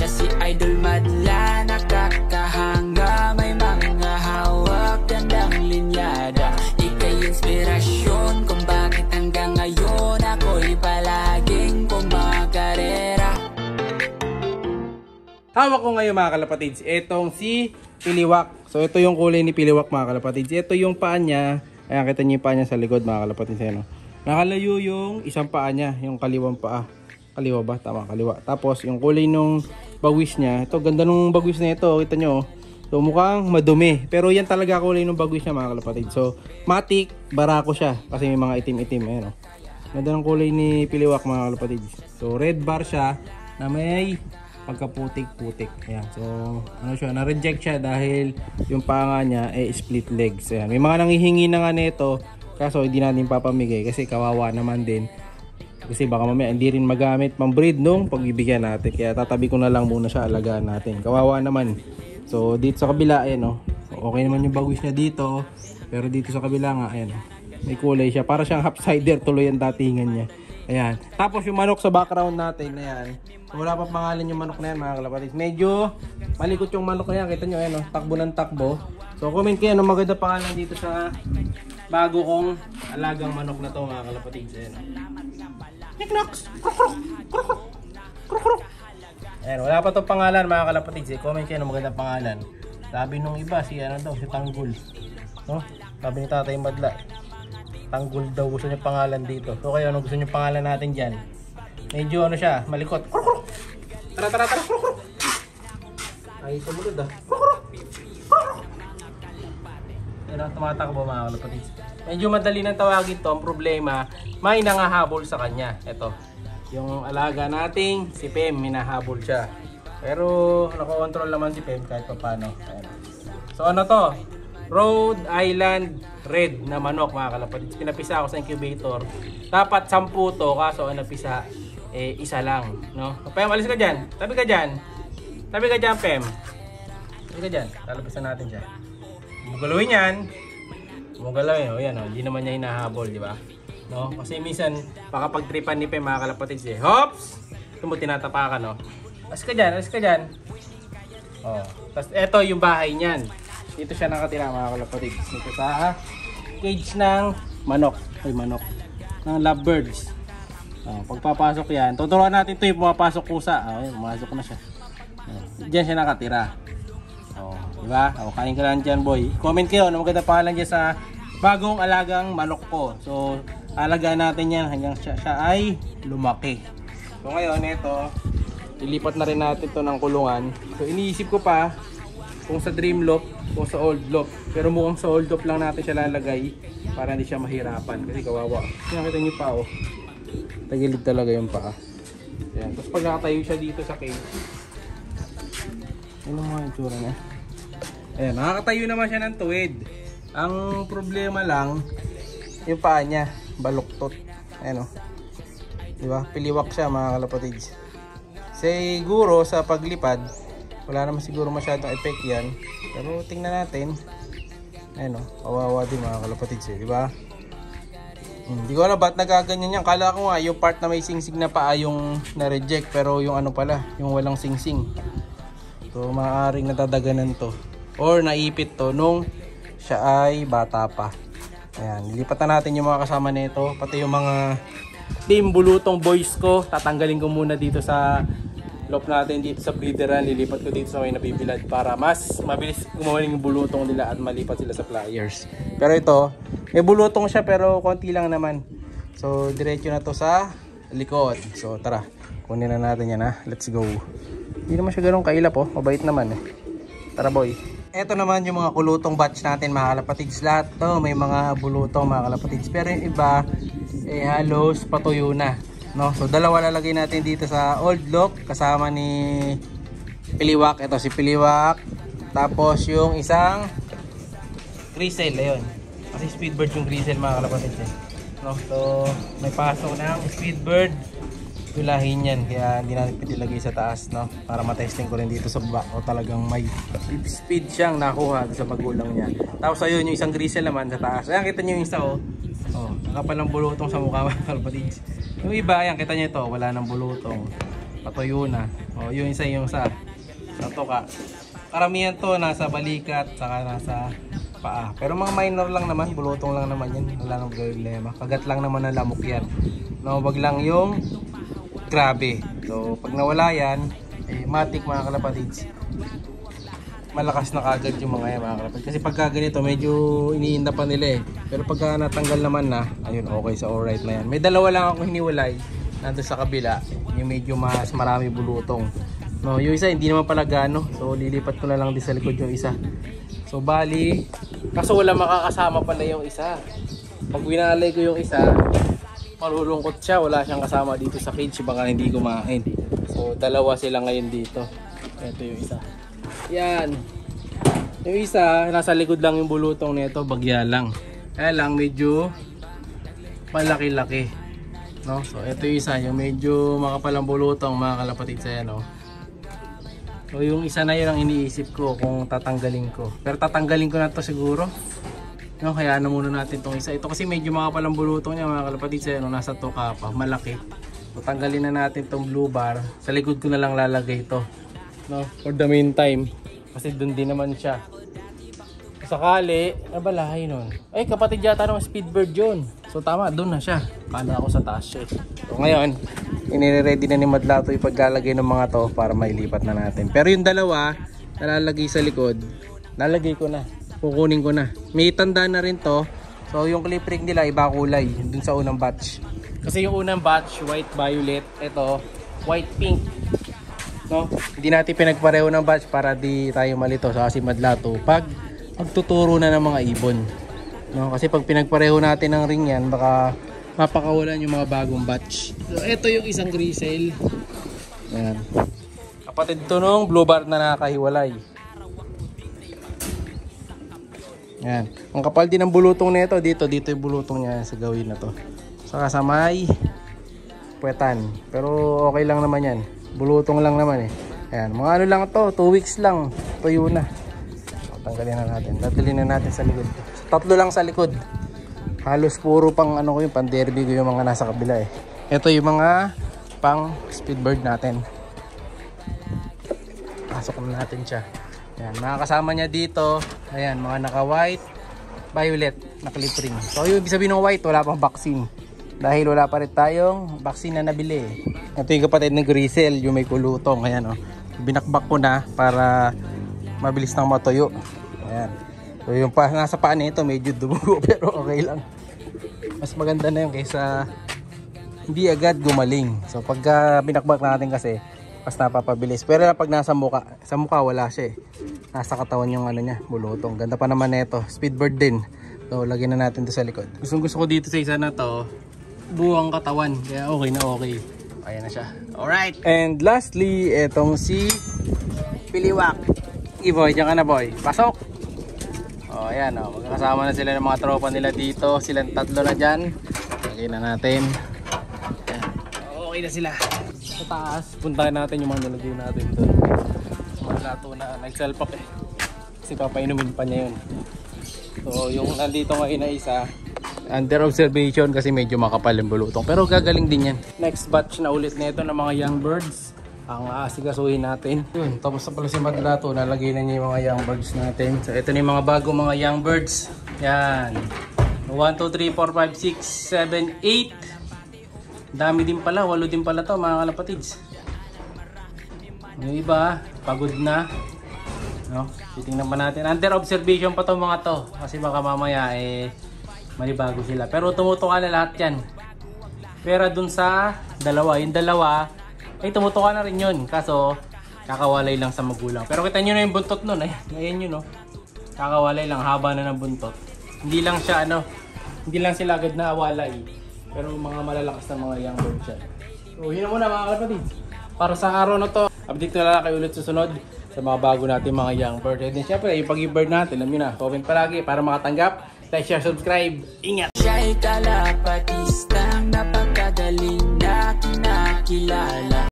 si Idol Madla, nakakahanga, may mga hawak, gandang linyada. Ika'y inspirasyon kung bakit hanggang ngayon ako'y palaging kumakarera. Hawak ko ngayon mga kalapatids, etong si Piliwak. So ito yung kulay ni Piliwak mga kalapatids. Ito yung paa niya. Ayan, kita niyo yung paa niya sa likod mga kalapatids. Ayan, nakalayo yung isang paa niya, yung kaliwang paa. Kaliwa ba? Tama, kaliwa. Tapos yung kulay nung bagwis niya. Ito, ganda nung bagwis na ito. Kita nyo. So mukhang madumi. Pero yan talaga kulay nung bagwis niya mga kalapatids. So matik, barako siya. Kasi may mga itim-itim. Ayan, ganda ng kulay ni Piliwak mga kalapatids. So red bar siya na may pagkaputik-putik. Ayan. So, ano siya, na-reject siya dahil yung panga niya ay split legs. Ayan. May mga nanghihingi na nga nito, kaso hindi natin papamigay kasi kawawa naman din. Kasi baka mamaya hindi rin magamit pang-breed nung pagbibigyan natin. Kaya tatabi ko na lang muna siya, alagaan natin. Kawawa naman. So, dito sa kabila, ayan o. Okay naman yung bagwis niya dito. Pero dito sa kabila nga, ayan o. May kulay siya. Para siyang half-sider, tuloy ang datingan niya. Ayan. Tapos yung manok sa background natin, ayan. Wala pa pangalan yung manok na yan mga kalapatids. Medyo malikot yung manok na yan. Kita nyo, ayan, takbo ng takbo. So comment kayo ano maganda pangalan dito sa bago kong alagang manok na to mga kalapatids. Ayan. Niknoks! Ayan, wala pa to pangalan mga kalapatids. Comment kayo ano maganda pangalan. Sabi nung iba, si ano daw, si Tanggol. No? Sabi ni Tatay Madla, Tanggol daw gusto niya pangalan dito. So kayo, ano gusto niyo pangalan natin dyan? Medyo ano siya, malikot. Tara, tara, tara. Ay, sumunod ah. Ayan, tumatakbo mga kalapatids. Medyo madali nang tawagin to. Ang problema, may nangahabol sa kanya. Ito, yung alaga nating si Pem, minahabol siya. Pero nako-control naman si Pem kahit pa paano. Ayan. So ano to? Rhode Island Red na manok mga kalapatids. Pinapisa ako sa incubator. Dapat 10 to, kaso ang napisa isa lang, no? Pem, alis ka dyan. Tabi ka dyan. Tabi ka dyan, Pem. Tabi ka dyan. Lalapisan natin siya. Mugalawin yan. Mugalawin. O yan, o. Hindi naman niya hinahabol, di ba? No? Kasi minsan, baka pagtripan ni Pem mga kalapatids Hops! Ito mo tinatapakan, no? Alis ka dyan. Alis ka dyan. O. Tapos, eto yung bahay niyan. Dito siya nakatira mga kalapatids. Dito sa cage ng manok. Ay, manok. Ng lovebirds. Pagpapasok yan, tuturuan natin ito yung pumapasok kusa. Ayun, pumasok na siya. Diyan siya nakatira. Diba? Kain ka lang dyan, boy. Comment kayo, ano maganda pangalan dyan sa bagong alagang manok ko. So, alagaan natin yan hanggang siya ay lumaki. So, ngayon, ito, ilipat na rin natin ito ng kulungan. So, iniisip ko pa kung sa dream loft, kung sa old loft. Pero mukhang sa old loft lang natin siya lalagay para hindi siya mahirapan. Kasi kawawa. Nakita niyo pa, oh. Tagilid talaga yung paa. Ayan. Tapos pag nakatayo siya dito sa cage, ano mga itsura niya? Ayan, nakakatayo naman siya ng tuwid. Ang problema lang, yung paa niya, baluktot. Ayan o. Diba? Piliwak siya mga kalapatids. Siguro sa paglipad, wala naman siguro masyadong effect yan. Pero tingnan natin. Ayan o, kawawa din mga kalapatids diba? Hindi ko alam ba't nagaganyan yan. Kala ko nga yung part na may singsing na paa yung na-reject. Pero yung ano pala, yung walang singsing. So maaaring natadaganan to. Or naipit to nung siya ay bata pa. Ayan, lilipat na natin yung mga kasama nito. Pati yung mga team bulutong boys ko. Tatanggalin ko muna dito sa loft natin. Dito sa breederan. Lilipat ko dito sa may nabibilad. Para mas mabilis gumawa yung bulutong nila. At malipat sila sa pliers. Pero ito, may bulutong siya pero konti lang naman. So diretso na to sa likod. So tara, kunin na natin yan ha. Let's go. Hindi naman siya ganun kailap oh. Mabait naman eh. Tara boy. Ito naman yung mga kulutong batch natin mga kalapatids. Lahat to may mga bulutong mga kalapatids. Pero yung iba halos patuyo na, no? So dalawa lalagay natin dito sa old lock kasama ni Piliwak. Ito si Piliwak. Tapos yung isang Grisel, ayun. Kasi speedbird yung Grisel mga kalapatids no? So may pasok ng speedbird tulahin yan, kaya hindi natin ilagay sa taas, no? Para matesting ko rin dito sa baba o talagang may speed siyang nakuha sa magulang niya. Tapos ayun yung isang Grisel naman sa taas. Ayan, kita nyo yung isa nakapalang bulutong sa mukha mga kalapatids. Yung iba, ayan, kita nyo ito, wala nang bulutong, patuyo na. Oh, yung isa sa toka. Karamihan to nasa balikat, saka nasa paa. Pero mga minor lang naman, bulutong lang naman yan. Wala nang problema. Kagat lang naman ng lamok yan. No, wag lang yung grabe. So, pag nawala yan, matik mga kalapatids. Malakas na kagad yung mga yan mga kalapatids. Kasi pagka ganito, medyo iniinda pa nila eh. Pero pagka natanggal naman na, ayun, okay, so alright na yan. May dalawa lang ako hiniwalay. Nandun sa kabila, yung medyo mas marami bulutong. No, yung isa hindi naman pala gano. So, lilipat ko na lang din sa likod yung isa. So, bali, kaso wala makakasama pala yung isa. Pag winalay ko yung isa, malulungkot siya, wala siyang kasama dito sa cage, baka hindi kumain. So dalawa sila ngayon dito. Ito yung isa. Yan. Yung isa, nasa likod lang yung bulutong nito, bagya lang. Kaya lang medyo malaki-laki. No? So ito yung isa, yung medyo makapalang bulutong mga kalapatid sa yan. No? So yung isa na yun ang iniisip ko kung tatanggalin ko. Pero tatanggalin ko na to siguro. No, kaya ano muna natin tong isa. Ito kasi medyo makapalang bulutong niya mga kalapatid sa yan. No? Nasa toka pa, malaki. So tanggalin na natin tong blue bar. Sa likod ko na lang lalagay ito. No? For the meantime. Kasi dun din naman siya. Sakali, nabalahay nun. Ay, kapatid yata ng Speedbird yun. So tama, dun na siya. Kala ako sa taas siya. So ngayon, inire-ready na ni Madlato ipaglalagay ng mga to para mailipat na natin. Pero yung dalawa, nalalagay sa likod, nalagay ko na. Kukunin ko na. May tanda na rin to. So yung clip ring nila iba kulay dun sa unang batch. Kasi yung unang batch, white violet. Ito, white pink. No? Hindi natin pinagpareho ng batch para di tayo malito. So kasi Madlato, pag magtuturo na ng mga ibon. No? Kasi pag pinagpareho natin ng ring yan, baka mapakawalan yung mga bagong batch. So ito yung isang grisel. Ayan. Kapatid to nung blue bar na nakakahiwalay. Ayan. Ang kapal din ng bulutong nito dito yung bulutong niya sa gawin na to. Saka sa may puwetan. Pero okay lang naman yan. Bulutong lang naman eh. Ayan. Mga ano lang to, 2 weeks lang. Tuyo na. Tanggalin na natin. Dadalhin na natin sa likod. Tatlo lang sa likod. Halos puro pang ano ko yung pang derby ko yung mga nasa kabila eh. Ito yung mga pang Speedbird natin. Pasok na natin siya. Ayan, mga kasama niya dito, ayan, mga naka white, violet, na clip ring. So yung ibig sabihin ng white, wala pang vaccine. Dahil wala pa rin tayong vaccine na nabili. Ito yung kapatid ng grisel, yung may kulutong. Ayan o, binakbak ko na para mabilis nang matuyo. Ayan. So yung nasa paa nito medyo dumugo pero okay lang. Mas maganda na yun kaysa hindi agad gumaling. So pagka binakbak natin kasi, mas napapabilis. Pero pag nasa mukha, sa mukha wala siya eh. Nasa katawan yung ano niya, bulutong. Ganda pa naman nito. Speedbird din. So lagyan na natin to sa likod. Gusto ko dito sa isa na to, buwang katawan. Kaya okay na okay. Ayan na siya. Alright. And lastly, etong si Piliwak. Boy, diyan ka na boy. Pasok! O ayan o. Magkakasama na sila ng mga tropa nila dito. Silang tatlo na dyan. Lagyan na natin. Ayan. Okay na sila. Sa taas, puntahan natin yung mga nalagay natin doon. Madlato na nagsalpak eh. Kasi papainumin pa niya yun. So yung nandito ngayon na isa, under observation kasi medyo makapal yung bulutong. Pero gagaling din yan. Next batch na ulit nito ng mga young birds ang aasigasuhin natin. Yun, tapos na pala si Madlato, nalagay na niya yung mga young birds natin. So ito na yung mga bagong mga young birds. Yan. 1, 2, 3, 4, 5, 6, 7, 8. Dami din pala, 8 din pala to mga kalapatids. Yung iba, pagod na. No? Titingnan pa natin. Under observation pa to mga to. Kasi baka mamaya manibago sila. Pero tumutuka na lahat yan. Pero dun sa dalawa, yung dalawa, tumutuka na rin yun. Kaso, kakawalay lang sa magulang. Pero kita nyo na yung buntot nun. Ayan yun no. Kakawalay lang, haba na ng buntot. Hindi lang siya hindi lang sila agad na awalay. Pero mga malalakas na mga young bird siya. So yun na muna mga kalapatids. Para sa araw na to, update na lang kayo ulit susunod sa mga bago natin mga young bird. And then syempre, yung pag-bird natin, alam nyo na, comment palagi para makatanggap. Like, share, subscribe. Ingat! Siya'y kalapatistang napakagaling na kinakilala.